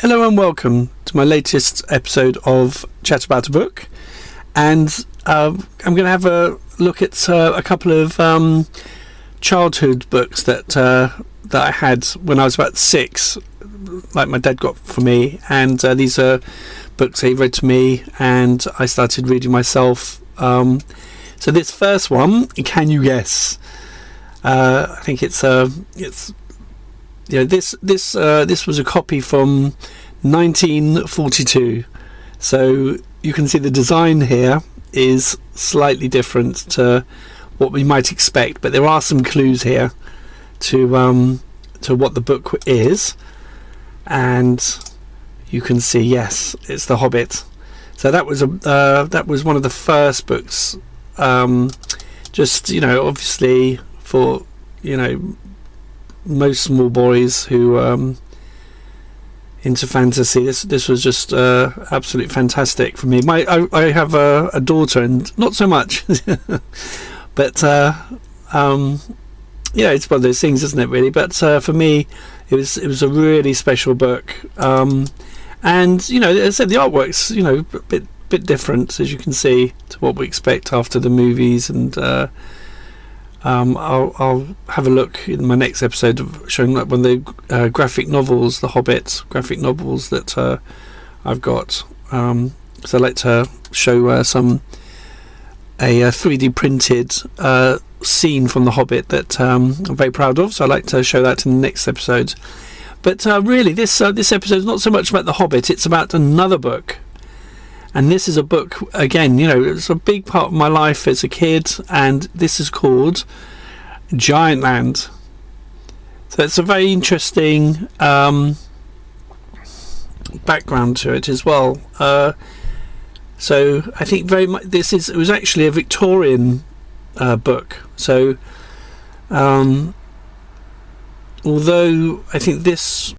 Hello and welcome to my latest episode of Chat About a Book, and I'm going to have a look at a couple of childhood books that I had when I was about 6, like my dad got for me, and these are books he read to me and I started reading myself. So this first one, can you guess? I think this was a copy from 1942, so you can see the design here is slightly different to what we might expect, but there are some clues here to what the book is, and you can see, yes, it's The Hobbit. So that was one of the first books, obviously for most small boys who into fantasy. This was just absolutely fantastic for me. I have a daughter, and not so much, but it's one of those things, isn't it? Really, but for me, it was a really special book. And as I said, the artwork's a bit different, as you can see, to what we expect after the movies, and I'll have a look in my next episode of showing one of the graphic novels, the Hobbit graphic novels that I've got. So I'd like to show a 3D printed scene from the Hobbit that I'm very proud of. So I'd like to show that in the next episode. But really, this episode is not so much about the Hobbit; it's about another book. And this is a book, again, it's a big part of my life as a kid, and this is called Giantland. So it's a very interesting background to it as well. So I think very much it was actually a Victorian book. So although I think this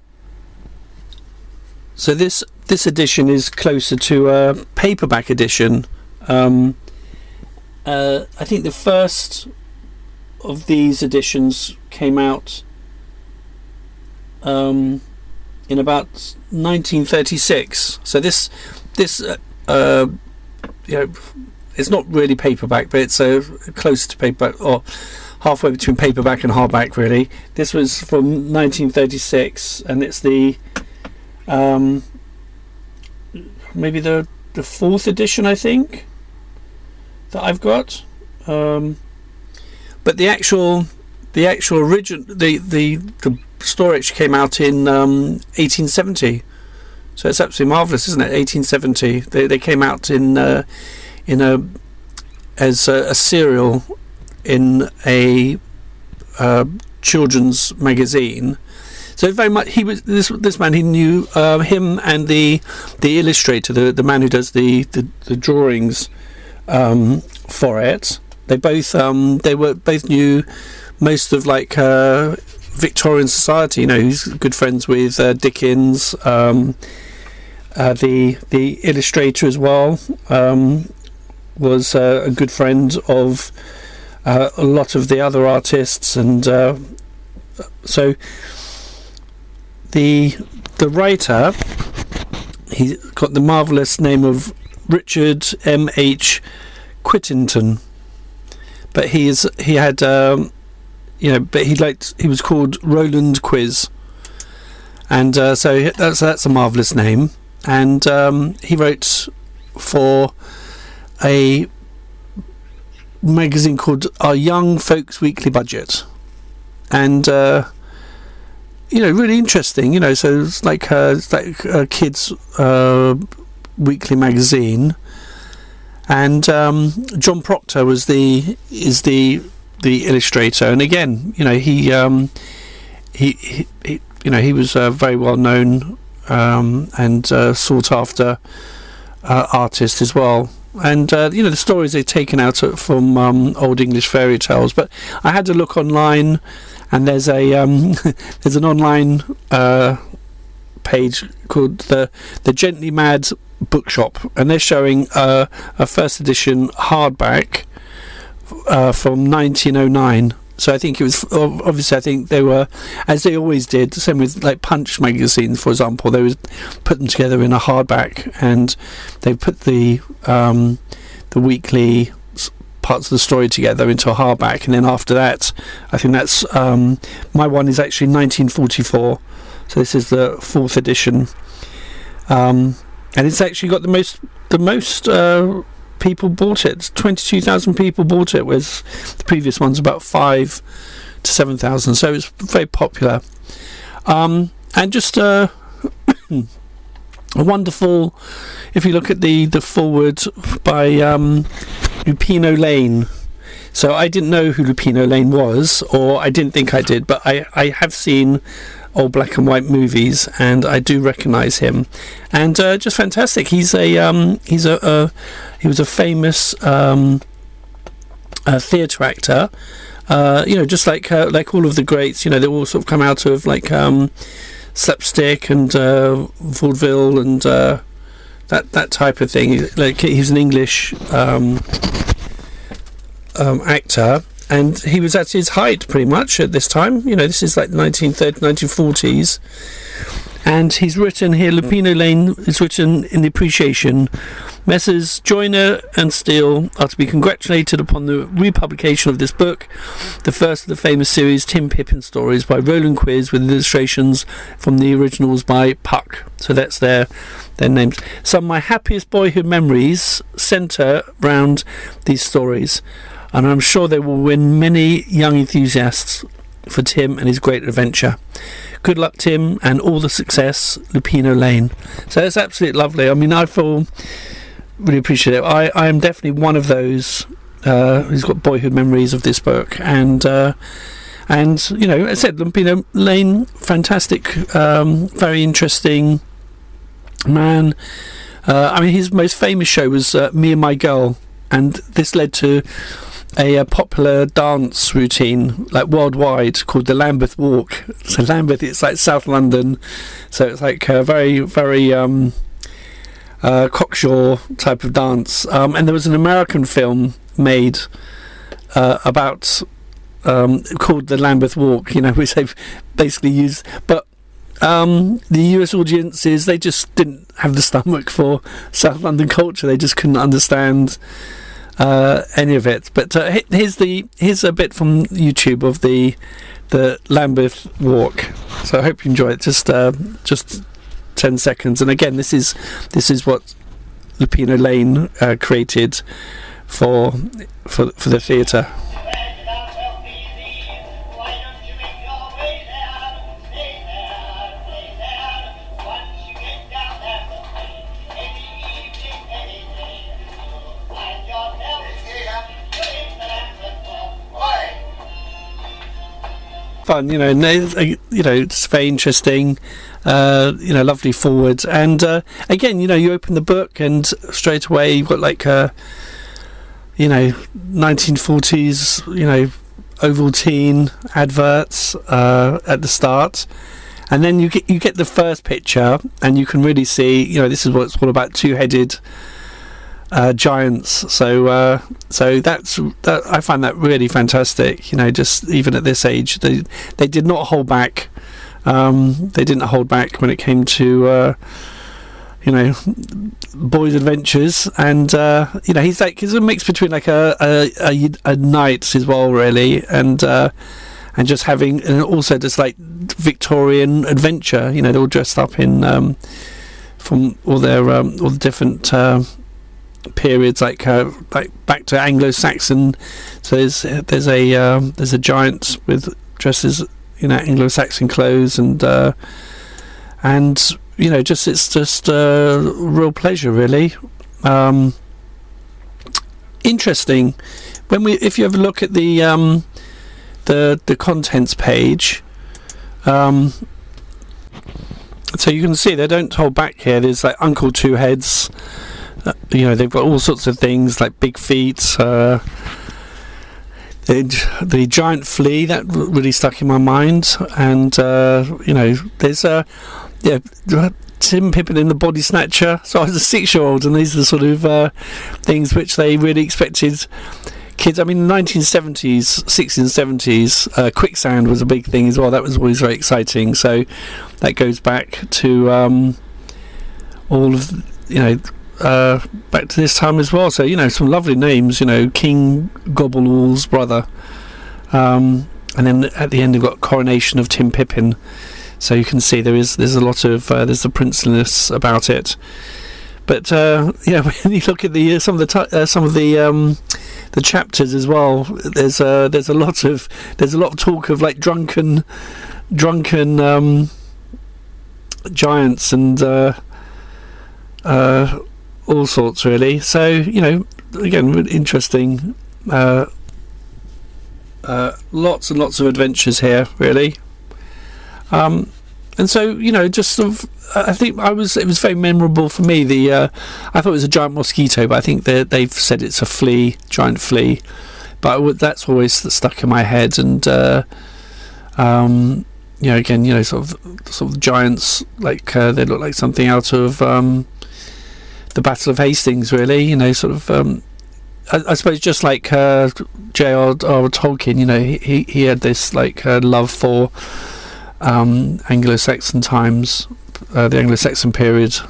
edition is closer to a paperback edition. I think the first of these editions came out in about 1936. So this it's not really paperback, but it's close to paperback, or halfway between paperback and hardback, really. This was from 1936, and it's the maybe the 4th edition, I think, that I've got. But the actual original, the story actually came out in 1870. So it's absolutely marvelous, isn't it? 1870. They came out as a serial in a children's magazine. So very much he was this man. He knew him and the illustrator, the man who does the drawings for it. They both knew most of Victorian society. He's good friends with Dickens. The illustrator as well was a good friend of a lot of the other artists, and so. The writer, he's got the marvellous name of Richard M.H. Whittington, but he was called Roland Quiz, and so that's a marvellous name, and he wrote for a magazine called Our Young Folks Weekly Budget, and really interesting. So it's like a kids' weekly magazine, and John Proctor is the illustrator. And again, he was very well known and sought after artist as well. And the stories they've taken out from old English fairy tales. But I had to look online. And there's an online page called the Gently Mad Bookshop, and they're showing a first edition hardback from 1909. So I think it was obviously. I think they were, as they always did, the same with like Punch magazine, for example. They would put them together in a hardback, and they put the weekly parts of the story together into a hardback, and then after that, I think that's my one is actually 1944. So this is the 4th edition, and it's actually got the most people bought it. 22,000 people bought it, whereas the previous one's about 5 to 7,000. So it's very popular, and just a wonderful. If you look at the foreword by Lupino Lane. So I didn't know who Lupino Lane was, or I didn't think I did, but I have seen old black and white movies, and I do recognise him, and just fantastic. He was a famous theatre actor, just like all of the greats. They all sort of come out of like slapstick and vaudeville and that type of thing. Like he's an English actor. And he was at his height pretty much at this time. This is like the 1930s, 1940s. And he's written here, Lupino Lane is written in the appreciation. Messrs. Joyner and Steele are to be congratulated upon the republication of this book, the first of the famous series Tim Pippin stories by Roland Quiz, with illustrations from the originals by Puck. So that's their names. Some of my happiest boyhood memories centre around these stories, and I'm sure they will win many young enthusiasts for Tim and his great adventure. Good luck, Tim, and all the success, Lupino Lane. So it's absolutely lovely. I mean, I feel really appreciative. I am definitely one of those who's got boyhood memories of this book, and as I said, Lupino Lane, fantastic, very interesting man. I mean, his most famous show was Me and My Girl, and this led to a popular dance routine like worldwide called the Lambeth Walk. So Lambeth, it's like South London, so it's like a very, very cocksure type of dance, and there was an American film made about called the Lambeth Walk, which they've basically used, but the US audiences, they just didn't have the stomach for South London culture. They just couldn't understand any of it. But here's a bit from YouTube of the Lambeth Walk. So I hope you enjoy it. Just 10 seconds. And again, this is what Lupino Lane created for the theatre. Fun, and it's very interesting, lovely forward, and again, you open the book and straight away you've got like 1940s, Ovaltine adverts at the start, and then you get the first picture, and you can really see, this is what it's all about, two-headed giants. So that I find that really fantastic. Just even at this age, they did not hold back. They didn't hold back when it came to boys' adventures, and he's a mix between like a knight as well, really, and just having, and also just like Victorian adventure. They're all dressed up in from all the different periods, like back to Anglo-Saxon. So there's a giant with dresses, Anglo-Saxon clothes, and it's just a real pleasure, really. Interesting. If you ever look at the contents page, so you can see they don't hold back here. There's like Uncle Two Heads. They've got all sorts of things like big feet. The giant flea that really stuck in my mind, and there's Tim Pippin in the Body Snatcher. So I was a 6-year-old, and these are the sort of things which they really expected kids. I mean, 1970s, 60s, and 70s, quicksand was a big thing as well. That was always very exciting. So that goes back to all of, back to this time as well. So, some lovely names, King Gobbleall's brother. And then at the end you've got Coronation of Tim Pippin. So you can see there's a lot of there's the princeliness about it. But when you look at some of the chapters as well, there's a lot of talk of like drunken giants and all sorts really. So again, really interesting. Lots and lots of adventures here, really. And so just sort of, I think it was very memorable for me. I thought it was a giant mosquito, but I think they've said it's a flea, giant flea. But that's always stuck in my head. And again, sort of giants, like they look like something out of the Battle of Hastings, really. Sort of. I suppose just like J.R.R. Tolkien, he had this like love for Anglo-Saxon times, the Anglo-Saxon period,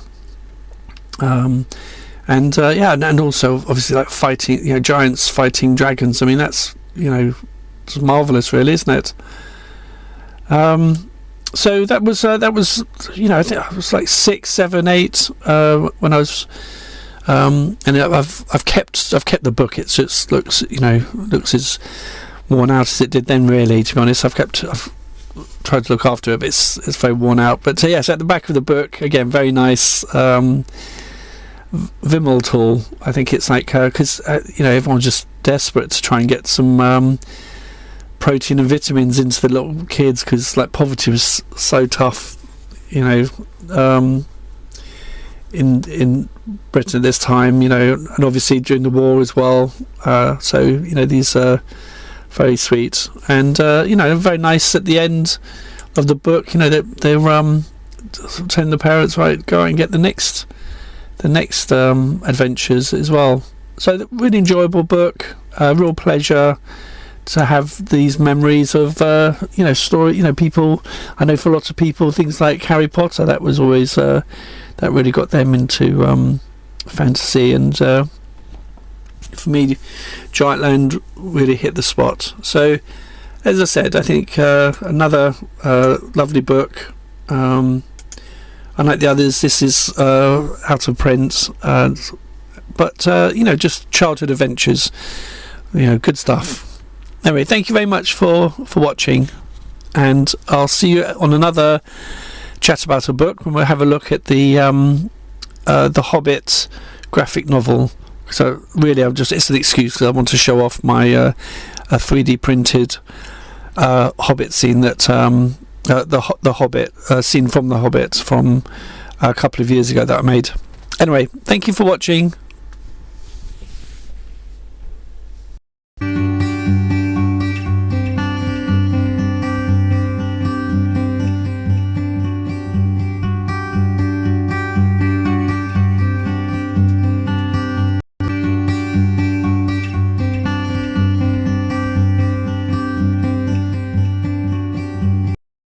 and also obviously like fighting, giants fighting dragons. I mean, that's it's marvelous, really, isn't it? So that was I think I was like 6, 7, 8 when I was. And I've kept the book. It just looks as worn out as it did then. Really, to be honest, I've tried to look after it, but it's very worn out. But yes, at the back of the book, again, very nice. Vimmeltal, I think it's like because everyone's just desperate to try and get some protein and vitamins into the little kids, because like poverty was so tough, in Britain at this time, and obviously during the war as well. So these are very sweet, and very nice at the end of the book. They're telling the parents, right, go out and get the next adventures as well. So really enjoyable book, real pleasure to have these memories of story. People, I know for lots of people, things like Harry Potter, that was always that really got them into fantasy, and for me, Giantland really hit the spot. So as I said, I think another lovely book. Unlike the others, this is out of print, but just childhood adventures, good stuff. Anyway, thank you very much for watching, and I'll see you on another chat about a book when we'll have a look at the Hobbit graphic novel. So really, it's an excuse because I want to show off my a 3D printed Hobbit scene that the Hobbit scene from the Hobbit from a couple of years ago that I made. Anyway, thank you for watching.